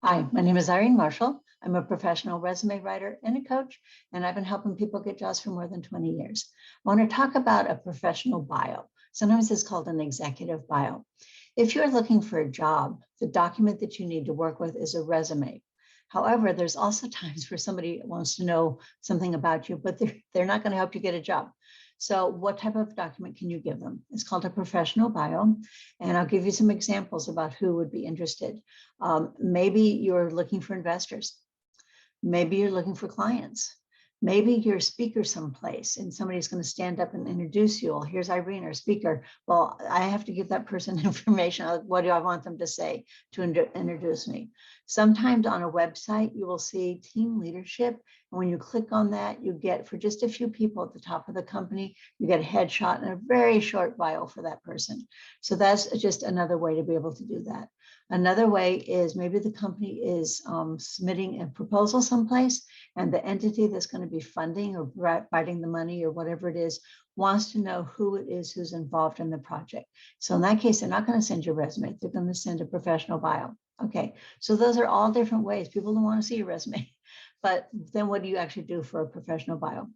Hi, my name is Irene Marshall. I'm a professional resume writer and a coach, and I've been helping people get jobs for more than 20 years. I want to talk about a professional bio. Sometimes it's called an executive bio. If you're looking for a job, the document that you need to work with is a resume. However, there's also times where somebody wants to know something about you, but they're not going to help you get a job. So what type of document can you give them? It's called a professional bio. And I'll give you some examples about who would be interested. Maybe you're looking for investors. Maybe you're looking for clients. Maybe you're a speaker someplace and somebody's going to stand up and introduce you. Well, here's Irene, our speaker. Well, I have to give that person information. What do I want them to say to introduce me? Sometimes on a website, you will see team leadership. And when you click on that, you get, for just a few people at the top of the company, you get a headshot and a very short bio for that person. So that's just another way to be able to do that. Another way is maybe the company is submitting a proposal someplace, and the entity that's going to be funding or providing the money or whatever it is wants to know who it is who's involved in the project. So in that case, they're not going to send your resume. They're going to send a professional bio. Okay, so those are all different ways. People don't want to see your resume. But then what do you actually do for a professional bio?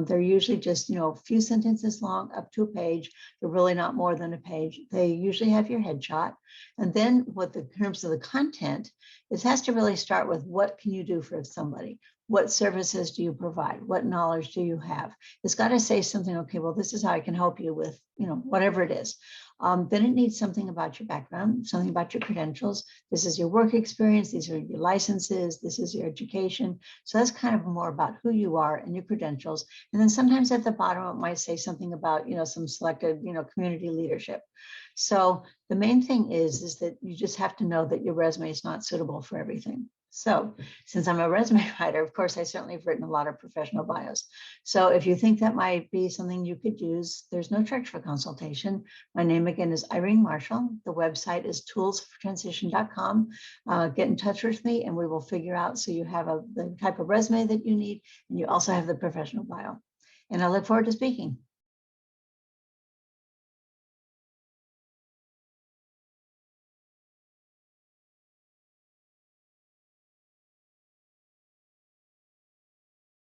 They're usually just, a few sentences long, up to a page. They're really not more than a page. They usually have your headshot. And then in terms of the content, it has to really start with what can you do for somebody? What services do you provide? What knowledge do you have? It's got to say something, okay, well, this is how I can help you with, whatever it is. Then it needs something about your background, something about your credentials. This is your work experience. These are your licenses. This is your education. So that's kind of more about who you are and your credentials. And then sometimes at the bottom, it might say something about, some selected, community leadership. So the main thing is that you just have to know that your resume is not suitable for everything. So since I'm a resume writer, of course, I certainly have written a lot of professional bios. So if you think that might be something you could use, there's no charge for consultation. My name again is Irene Marshall. The website is toolsfortransition.com. Get in touch with me and we will figure out so you have the type of resume that you need and you also have the professional bio. And I look forward to speaking.